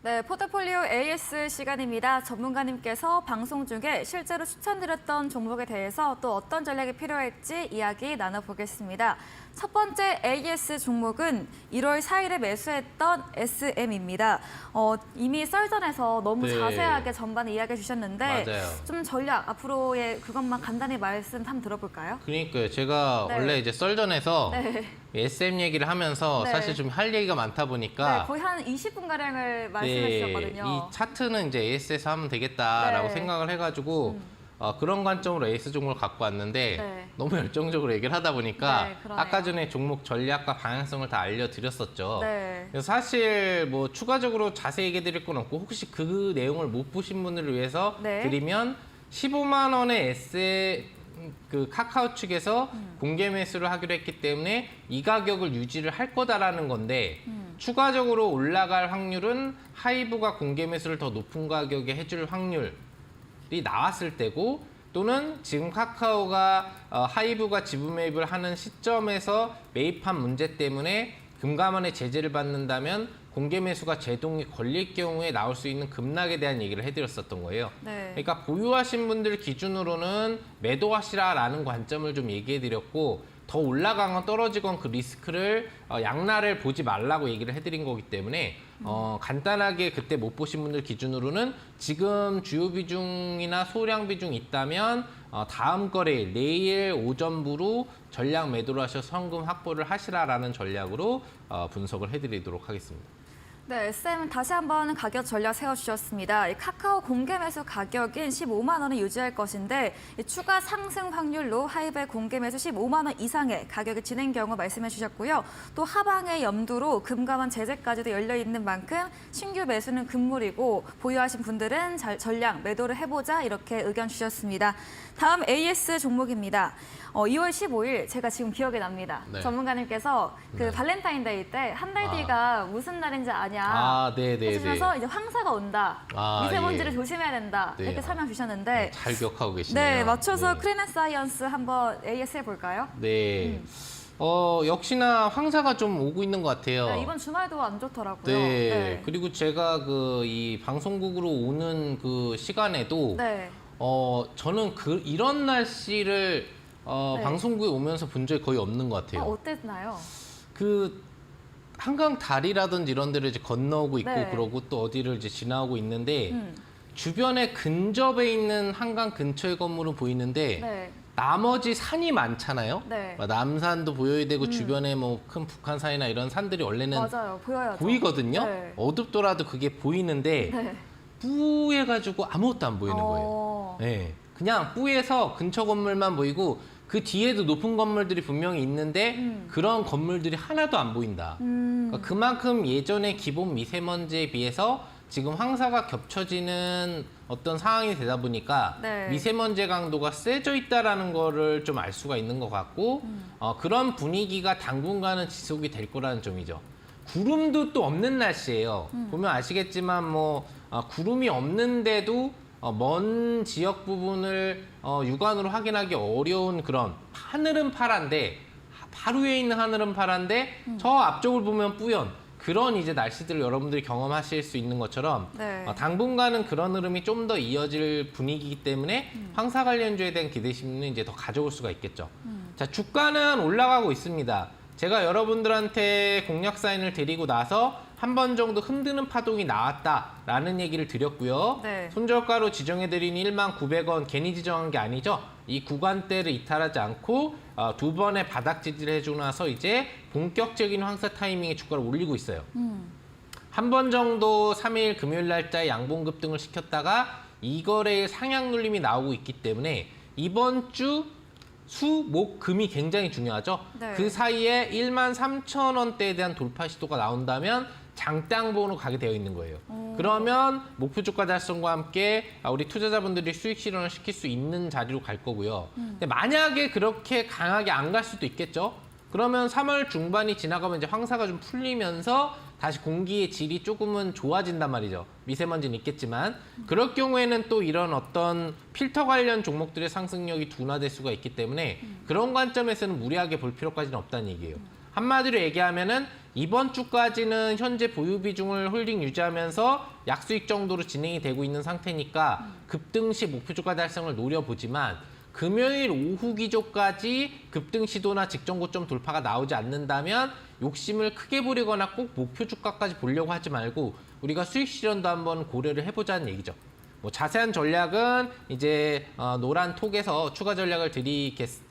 네, 포트폴리오 AS 시간입니다. 전문가님께서 방송 중에 실제로 추천드렸던 종목에 대해서 또 어떤 전략이 필요할지 이야기 나눠보겠습니다. 첫 번째 AS 종목은 1월 4일에 매수했던 SM입니다. 이미 썰전에서 너무 자세하게 전반에 이야기해 주셨는데 맞아요. 좀 전략, 앞으로의 그것만 간단히 말씀 한번 들어볼까요? 그러니까요. 제가 네. 원래 이제 썰전에서 네. SM 얘기를 하면서 네. 사실 좀 할 얘기가 많다 보니까 네, 거의 한 20분가량을 말씀해 주셨거든요. 이 차트는 이제 AS에서 하면 되겠다라고 네. 생각을 해가지고 그런 관점으로 AS 종목을 갖고 왔는데 네. 너무 열정적으로 얘기를 하다 보니까 네, 그러네요. 아까 전에 종목 전략과 방향성을 다 알려드렸었죠. 네. 그래서 사실 뭐 추가적으로 자세히 얘기해 드릴 건 없고 혹시 그 내용을 못 보신 분들을 위해서 네. 드리면 15만 원의 그 카카오 측에서 공개 매수를 하기로 했기 때문에 이 가격을 유지를 할 거다라는 건데 추가적으로 올라갈 확률은 하이브가 공개 매수를 더 높은 가격에 해줄 확률이 나왔을 때고 또는 지금 카카오가 하이브가 지분 매입을 하는 시점에서 매입한 문제 때문에 금감원의 제재를 받는다면 공개 매수가 제동이 걸릴 경우에 나올 수 있는 급락에 대한 얘기를 해드렸었던 거예요. 네. 그러니까 보유하신 분들 기준으로는 매도하시라라는 관점을 좀 얘기해드렸고 더 올라가건 떨어지건 그 리스크를 양날을 보지 말라고 얘기를 해드린 거기 때문에 간단하게 그때 못 보신 분들 기준으로는 지금 주요 비중이나 소량 비중 있다면 다음 거래일 내일 오전부로 전량 매도를 하셔서 현금 확보를 하시라라는 전략으로 분석을 해드리도록 하겠습니다. 네, SM은 다시 한번 가격 전략 세워주셨습니다. 이 카카오 공개 매수 가격인 15만 원을 유지할 것인데 이 추가 상승 확률로 하이브의 공개 매수 15만 원 이상의 가격이 진행 경우 말씀해 주셨고요. 또 하방의 염두로 금감원 제재까지도 열려 있는 만큼 신규 매수는 금물이고 보유하신 분들은 전량 매도를 해보자 이렇게 의견 주셨습니다. 다음 AS 종목입니다. 2월 15일 제가 지금 기억에 납니다. 네. 전문가님께서 그 네. 발렌타인데이 때 한 달 뒤가 무슨 날인지 아냐 네네네. 해주셔서 이제 황사가 온다. 미세먼지를 예. 조심해야 된다. 네. 이렇게 설명 주셨는데 잘 기억하고 계시네요. 네, 맞춰서 네. 크리네사이언스 한번 AS 해볼까요? 네. 역시나 황사가 좀 오고 있는 것 같아요. 네, 이번 주말도 안 좋더라고요. 네. 그리고 제가 이 방송국으로 오는 그 시간에도 네. 저는 이런 날씨를 네. 방송국에 오면서 본 적이 거의 없는 것 같아요. 어땠나요? 그 한강 다리라든지 이런 데를 이제 건너오고 있고 네. 그러고 또 어디를 이제 지나오고 있는데 음. 주변에 근접에 있는 한강 근처의 건물은 보이는데 네. 나머지 산이 많잖아요. 네. 남산도 보여야 되고 주변에 뭐 큰 북한산이나 이런 산들이 원래는 맞아요. 보여야죠. 보이거든요. 네. 어둡더라도 그게 보이는데 네. 뿌해가지고 아무것도 안 보이는 거예요. 네. 그냥 뿌에서 근처 건물만 보이고 그 뒤에도 높은 건물들이 분명히 있는데 그런 건물들이 하나도 안 보인다. 그러니까 그만큼 예전에 기본 미세먼지에 비해서 지금 황사가 겹쳐지는 어떤 상황이 되다 보니까 네. 미세먼지 강도가 세져 있다라는 거를 좀 알 수가 있는 것 같고 그런 분위기가 당분간은 지속이 될 거라는 점이죠. 구름도 또 없는 날씨예요. 보면 아시겠지만 구름이 없는데도 먼 지역 부분을 육안으로 확인하기 어려운 그런 하늘은 파란데 바로 위에 있는 하늘은 파란데 저 앞쪽을 보면 뿌연 그런 이제 날씨들을 여러분들이 경험하실 수 있는 것처럼 네. 당분간은 그런 흐름이 좀 더 이어질 분위기이기 때문에 황사 관련주에 대한 기대심은 이제 더 가져올 수가 있겠죠. 자, 주가는 올라가고 있습니다. 제가 여러분들한테 공략 사인을 드리고 나서 한 번 정도 흔드는 파동이 나왔다라는 얘기를 드렸고요. 네. 손절가로 지정해드린 19,900원 괜히 지정한 게 아니죠. 이 구간대를 이탈하지 않고 두 번의 바닥 지지를 해주고 나서 이제 본격적인 황사 타이밍에 주가를 올리고 있어요. 한 번 정도 3일 금요일 날짜에 양봉 급등을 시켰다가 이 거래일 상향 눌림이 나오고 있기 때문에 이번 주 수, 목, 금이 굉장히 중요하죠. 네. 그 사이에 13,000원대에 대한 돌파 시도가 나온다면 장대항봉으로 가게 되어 있는 거예요. 그러면 목표 주가 달성과 함께 우리 투자자분들이 수익 실현을 시킬 수 있는 자리로 갈 거고요. 근데 만약에 그렇게 강하게 안 갈 수도 있겠죠. 그러면 3월 중반이 지나가면 이제 황사가 좀 풀리면서 다시 공기의 질이 조금은 좋아진단 말이죠. 미세먼지는 있겠지만 그럴 경우에는 또 이런 어떤 필터 관련 종목들의 상승력이 둔화될 수가 있기 때문에 그런 관점에서는 무리하게 볼 필요까지는 없다는 얘기예요. 한마디로 얘기하면은 이번 주까지는 현재 보유 비중을 홀딩 유지하면서 약수익 정도로 진행이 되고 있는 상태니까 급등 시 목표 주가 달성을 노려보지만 금요일 오후 기조까지 급등 시도나 직전 고점 돌파가 나오지 않는다면 욕심을 크게 부리거나 꼭 목표 주가까지 보려고 하지 말고 우리가 수익 실현도 한번 고려를 해보자는 얘기죠. 뭐 자세한 전략은 이제 노란 톡에서 추가 전략을 드리겠습니다.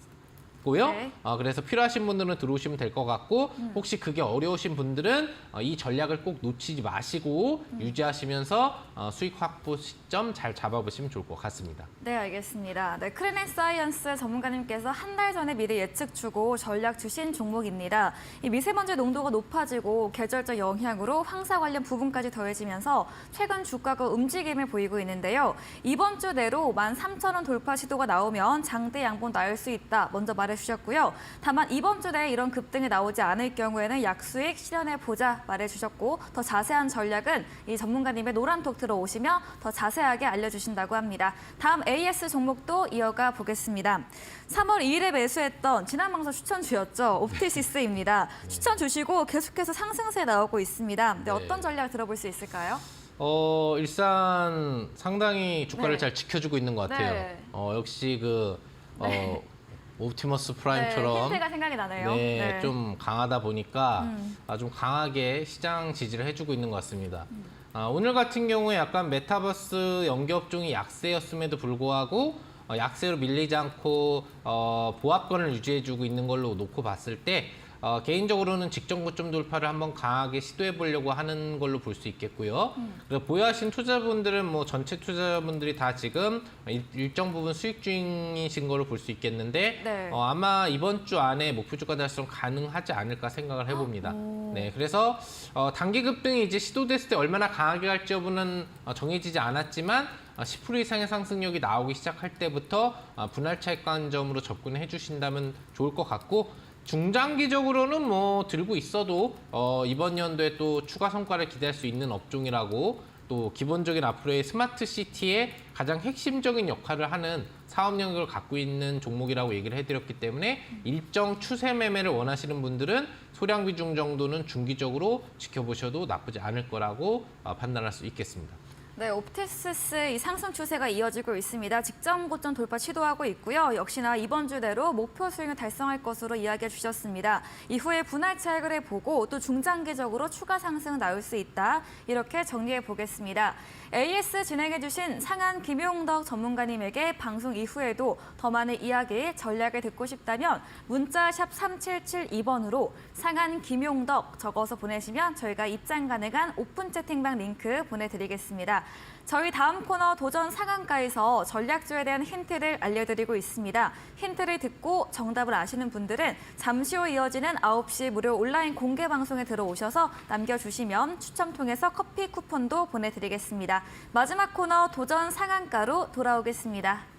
네. 그래서 필요하신 분들은 들어오시면 될 것 같고 혹시 그게 어려우신 분들은 이 전략을 꼭 놓치지 마시고 유지하시면서 수익 확보 시점 잘 잡아보시면 좋을 것 같습니다. 네, 알겠습니다. 네, 크리넥사이언스 전문가님께서 한 달 전에 미리 예측 주고 전략 주신 종목입니다. 이 미세먼지 농도가 높아지고 계절적 영향으로 황사 관련 부분까지 더해지면서 최근 주가가 움직임을 보이고 있는데요. 이번 주 내로 13,000원 돌파 시도가 나오면 장대 양봉 나올 수 있다. 먼저 말해주셨고요. 다만 이번 주 내에 이런 급등이 나오지 않을 경우에는 약수익 실현해보자 말해주셨고 더 자세한 전략은 이 전문가님의 노란톡 들어오시면 더 자세하게 알려주신다고 합니다. 다음 AS 종목도 이어가 보겠습니다. 3월 2일에 매수했던 지난 방송 추천주였죠. 옵티시스입니다. 추천 주시고 계속해서 상승세 나오고 있습니다. 네, 어떤 전략 들어볼 수 있을까요? 일단 상당히 주가를 네. 잘 지켜주고 있는 것 같아요. 네. 역시 옵티머스 네, 프라임처럼 힌트가 생각이 나네요. 네, 좀 강하다 보니까 좀 강하게 시장 지지를 해주고 있는 것 같습니다. 오늘 같은 경우에 약간 메타버스 연계업종이 약세였음에도 불구하고 약세로 밀리지 않고 보합권을 유지해주고 있는 걸로 놓고 봤을 때 개인적으로는 직전 고점 돌파를 한번 강하게 시도해 보려고 하는 걸로 볼 수 있겠고요. 그리고 보유하신 투자분들은 뭐 전체 투자분들이 다 지금 일정 부분 수익 중이신 걸로 볼 수 있겠는데 네. 아마 이번 주 안에 목표 주가 달성 가능하지 않을까 생각을 해봅니다. 네, 그래서 단기 급등이 이제 시도됐을 때 얼마나 강하게 갈지 여부는 정해지지 않았지만 10% 이상의 상승력이 나오기 시작할 때부터 분할 차익 관점으로 접근해 주신다면 좋을 것 같고 중장기적으로는 뭐 들고 있어도 이번 연도에 또 추가 성과를 기대할 수 있는 업종이라고 또 기본적인 앞으로의 스마트 시티의 가장 핵심적인 역할을 하는 사업 영역을 갖고 있는 종목이라고 얘기를 해드렸기 때문에 일정 추세 매매를 원하시는 분들은 소량 비중 정도는 중기적으로 지켜보셔도 나쁘지 않을 거라고 판단할 수 있겠습니다. 네, 옵티시스 이 상승 추세가 이어지고 있습니다. 직전 고점 돌파 시도하고 있고요. 역시나 이번 주대로 목표 수익을 달성할 것으로 이야기해 주셨습니다. 이후에 분할 차익을 해보고 또 중장기적으로 추가 상승 나올 수 있다. 이렇게 정리해 보겠습니다. AS 진행해 주신 상한 김용덕 전문가님에게 방송 이후에도 더 많은 이야기, 전략을 듣고 싶다면 문자 샵 3772번으로 상한 김용덕 적어서 보내시면 저희가 입장 가능한 오픈 채팅방 링크 보내드리겠습니다. 저희 다음 코너 도전 상한가에서 전략주에 대한 힌트를 알려드리고 있습니다. 힌트를 듣고 정답을 아시는 분들은 잠시 후 이어지는 9시 무료 온라인 공개 방송에 들어오셔서 남겨주시면 추첨 통해서 커피 쿠폰도 보내드리겠습니다. 마지막 코너 도전 상한가로 돌아오겠습니다.